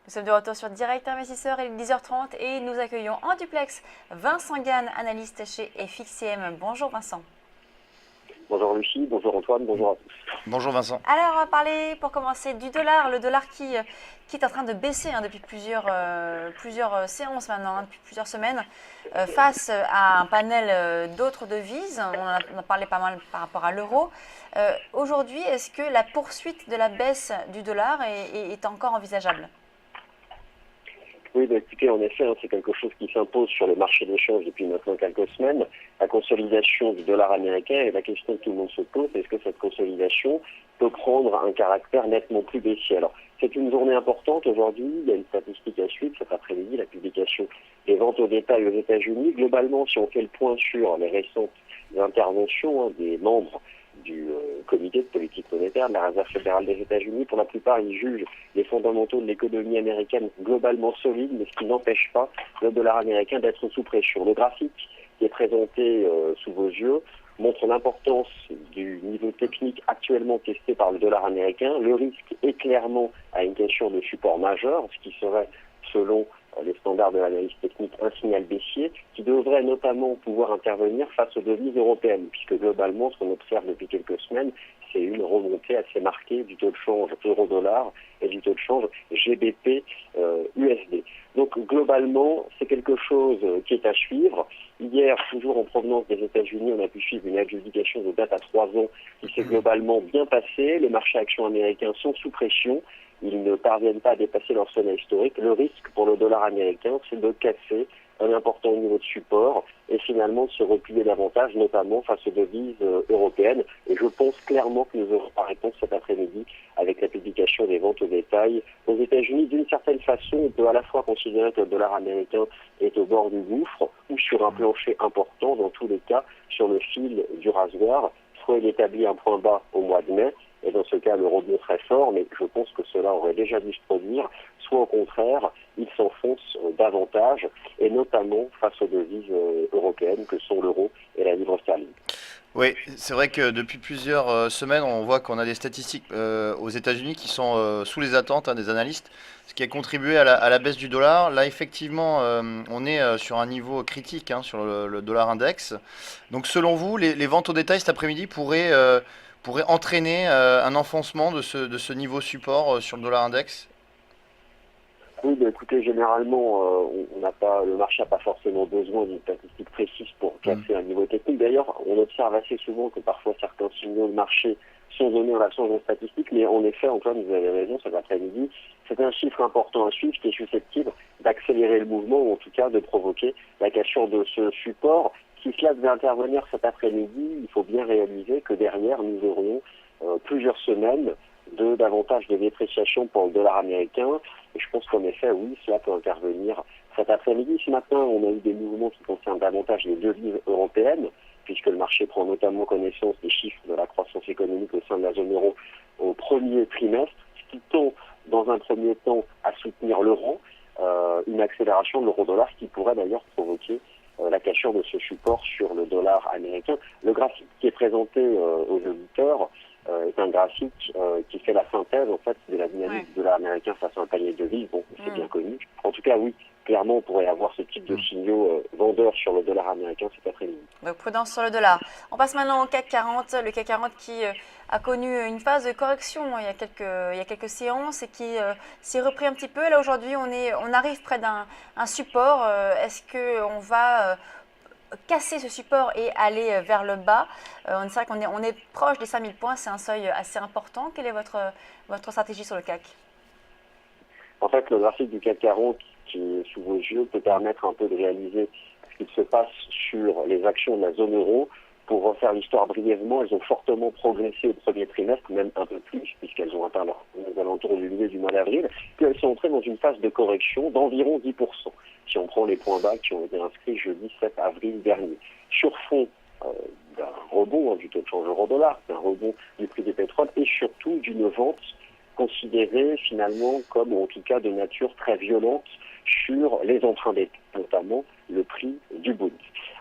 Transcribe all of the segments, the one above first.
Nous sommes de retour sur Direct Investisseur, il est 10h30 et nous accueillons en duplex Vincent Gann, analyste chez FXCM. Bonjour Vincent. Bonjour Lucie, bonjour Antoine, bonjour à tous. Bonjour Vincent. Alors on va parler pour commencer du dollar, le dollar qui est en train de baisser depuis plusieurs séances maintenant, depuis plusieurs semaines, face à un panel d'autres devises. On a parlé pas mal par rapport à l'euro. Aujourd'hui, est-ce que la poursuite de la baisse du dollar est encore envisageable ? Oui, écoutez, en effet, c'est quelque chose qui s'impose sur le marché d'échange depuis maintenant quelques semaines, la consolidation du dollar américain, et la question que tout le monde se pose, est-ce que cette consolidation peut prendre un caractère nettement plus baissier? Alors, c'est une journée importante aujourd'hui, il y a une statistique à suivre cet après-midi, la publication des ventes au détail aux États-Unis. Globalement, si on fait le point sur les récentes interventions des membres du comité de politique monétaire de la Réserve fédérale des États-Unis. Pour la plupart, ils jugent les fondamentaux de l'économie américaine globalement solides, mais ce qui n'empêche pas le dollar américain d'être sous pression. Le graphique qui est présenté sous vos yeux montre l'importance du niveau technique actuellement testé par le dollar américain. Le risque est clairement à une question de support majeur, ce qui serait, selon les standards de l'analyse technique, un signal baissier qui devrait notamment pouvoir intervenir face aux devises européennes, puisque globalement, ce qu'on observe depuis quelques semaines, c'est une remontée assez marquée du taux de change euro-dollar et du taux de change GBP-USD. Donc globalement, c'est quelque chose qui est à suivre. Hier, toujours en provenance des États-Unis, on a pu suivre une adjudication de date à 3 ans qui s'est globalement bien passée. Les marchés actions américains sont sous pression. Ils ne parviennent pas à dépasser leur sommet historique. Le risque pour le dollar américain, c'est de casser un important niveau de support et finalement de se replier davantage, notamment face aux devises européennes. Et je pense clairement que nous aurons la réponse cet après-midi avec la publication des ventes au détail aux États-Unis. D'une certaine façon, on peut à la fois considérer que le dollar américain est au bord du gouffre ou sur un plancher important, dans tous les cas, sur le fil du rasoir. Soit il établit un point bas au mois de mai, et dans ce cas, le rebond très fort, mais je pense que cela aurait déjà dû se produire, soit au contraire, il s'enfonce davantage, et notamment face aux devises européennes que sont l'euro et la livre sterling. Oui, c'est vrai que depuis plusieurs semaines, on voit qu'on a des statistiques aux États-Unis qui sont sous les attentes des analystes, ce qui a contribué à la baisse du dollar. Là, effectivement, on est sur un niveau critique sur le dollar index. Donc, selon vous, les ventes au détail cet après-midi pourraient entraîner un enfoncement de ce niveau support sur le dollar index? Oui, écoutez, généralement, le marché n'a pas forcément besoin d'une statistique précise pour casser un niveau technique. D'ailleurs, on observe assez souvent que parfois certains signaux de marché sont donnés en l'absence de statistiques, mais en effet, Antoine, vous avez raison, cet après-midi, c'est un chiffre important à suivre qui est susceptible d'accélérer le mouvement, ou en tout cas de provoquer la cassure de ce support. Si cela devait intervenir cet après-midi, il faut bien réaliser que derrière, nous aurions plusieurs semaines davantage de dépréciation pour le dollar américain. Et je pense qu'en effet, oui, cela peut intervenir cet après-midi. Ce matin, on a eu des mouvements qui concernent davantage les devises européennes, puisque le marché prend notamment connaissance des chiffres de la croissance économique au sein de la zone euro au premier trimestre, ce qui tend dans un premier temps à soutenir l'euro, une accélération de l'euro-dollar qui pourrait d'ailleurs provoquer la cassure de ce support sur le dollar américain. Le graphique qui est présenté aux auditeurs est un graphique qui fait la synthèse en fait de la dynamique du dollar américain face à un panier de devises. Bon, c'est bien connu. En tout cas, oui, clairement, on pourrait avoir ce type de signaux vendeurs sur le dollar américain cet après-midi. Donc prudence sur le dollar. On passe maintenant au CAC 40. Le CAC 40 qui a connu une phase de correction il y a quelques séances et qui s'est repris un petit peu. Là aujourd'hui, on arrive près d'un support. Est-ce qu'on va casser ce support et aller vers le bas? C'est vrai qu'on est proche des 5000 points, c'est un seuil assez important. Quelle est votre stratégie sur le CAC? En fait, le graphique du CAC 40 qui est sous vos yeux peut permettre un peu de réaliser ce qu'il se passe sur les actions de la zone euro. Pour refaire l'histoire brièvement, elles ont fortement progressé au premier trimestre, même un peu plus, puisqu'elles ont atteint les alentours du milieu du mois d'avril. Puis elles sont entrées dans une phase de correction d'environ 10%, si on prend les points bas qui ont été inscrits jeudi 7 avril dernier. Sur fond d'un rebond du taux de change euro-dollar, d'un rebond du prix du pétrole et surtout d'une vente considérée finalement comme, en tout cas, de nature très violente sur les emprunts d'État, notamment le prix du Bund.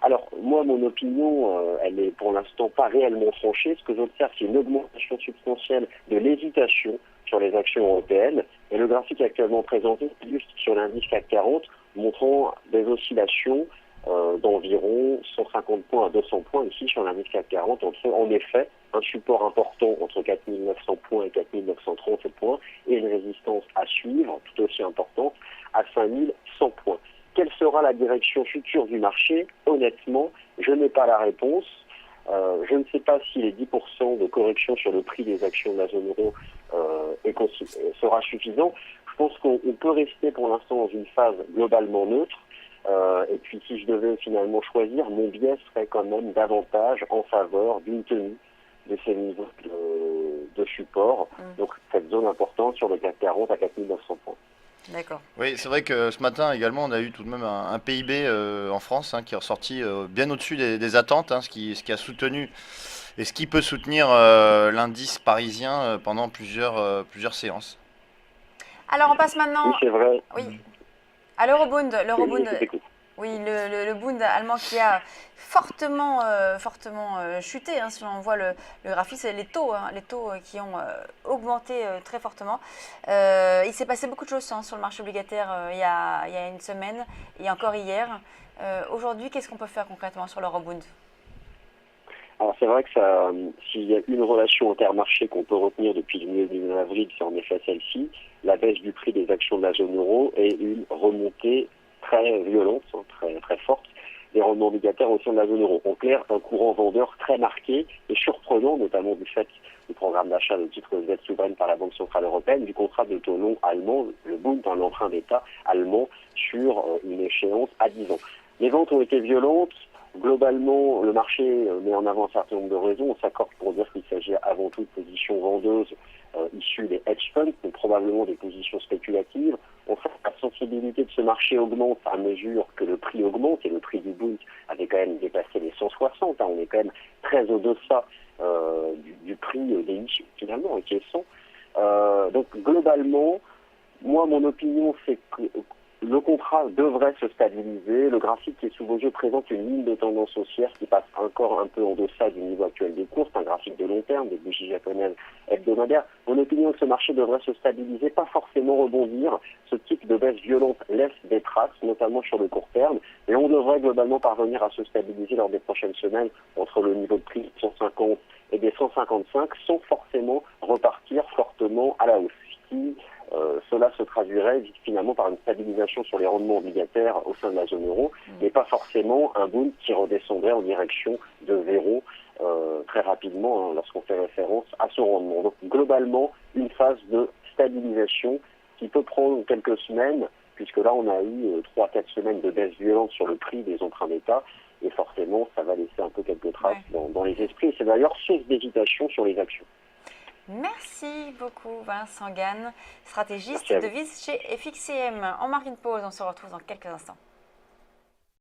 Alors, moi, mon opinion, elle est pour l'instant pas réellement tranchée. Ce que j'observe, c'est une augmentation substantielle de l'hésitation sur les actions européennes. Et le graphique actuellement présenté illustre sur l'indice CAC 40, montrant des oscillations d'environ 150 points à 200 points ici sur l'indice CAC 40, entre en effet un support important entre 4900 points et 4937 points et une résistance à suivre tout aussi importante à 5100 points. Quelle sera la direction future du marché? Honnêtement, je n'ai pas la réponse. Je ne sais pas si les 10% de correction sur le prix des actions de la zone euro sera suffisant. Je pense qu'on peut rester pour l'instant dans une phase globalement neutre. Et puis si je devais finalement choisir, mon biais serait quand même davantage en faveur d'une tenue de ces niveaux de support. Donc cette zone importante sur le CAC 40 à 4900 points. D'accord. Oui, c'est vrai que ce matin également, on a eu tout de même un PIB en France qui est ressorti bien au-dessus des attentes, ce qui a soutenu et ce qui peut soutenir l'indice parisien pendant plusieurs séances. Alors on passe Oui, maintenant c'est vrai. oui, à l'Eurobond. Oui, je t'écoute. Oui, le Bund allemand qui a fortement chuté. Si on voit le graphique, c'est les taux qui ont augmenté très fortement. Il s'est passé beaucoup de choses sur le marché obligataire il y a une semaine et encore hier. Aujourd'hui, qu'est-ce qu'on peut faire concrètement sur l'Eurobond? Alors c'est vrai que s'il y a une relation intermarché qu'on peut retenir depuis le milieu du mois d'avril, c'est en effet celle-ci, la baisse du prix des actions de la zone euro et une remontée très violente, très forte, des rendements obligataires au sein de la zone euro. En clair, un courant vendeur très marqué et surprenant, notamment du fait du programme d'achat de titres de dette souveraine par la Banque Centrale Européenne, du contrat de taux long allemand, le Bund, l'emprunt d'État allemand, sur une échéance à 10 ans. Les ventes ont été violentes. Globalement, le marché met en avant un certain nombre de raisons. On s'accorde pour dire qu'il s'agit avant tout de positions vendeuses issues des hedge funds, donc probablement des positions spéculatives. En fait, la sensibilité de ce marché augmente à mesure que le prix augmente, et le prix du Bund avait quand même dépassé les 160. On est quand même très au-deçà du prix des issues, finalement, qui est 100. Donc globalement, moi, mon opinion, c'est que le contrat devrait se stabiliser. Le graphique qui est sous vos yeux présente une ligne de tendance haussière qui passe encore un peu en deçà du niveau actuel des cours. C'est un graphique de long terme, des bougies japonaises hebdomadaires. Mon opinion est que ce marché devrait se stabiliser, pas forcément rebondir. Ce type de baisse violente laisse des traces, notamment sur le court terme. Et on devrait globalement parvenir à se stabiliser lors des prochaines semaines entre le niveau de prix de 150 et des 155 sans forcément repartir fortement à la hausse. Cela se traduirait finalement par une stabilisation sur les rendements obligataires au sein de la zone euro, mais pas forcément un boom qui redescendrait en direction de zéro très rapidement lorsqu'on fait référence à ce rendement. Donc globalement, une phase de stabilisation qui peut prendre quelques semaines, puisque là on a eu 3-4 semaines de baisse violente sur le prix des emprunts d'État, et forcément ça va laisser un peu quelques traces dans les esprits, et c'est d'ailleurs source d'hésitation sur les actions. Merci beaucoup Vincent Gane, stratégiste de devises chez FXCM. On marque une pause, on se retrouve dans quelques instants.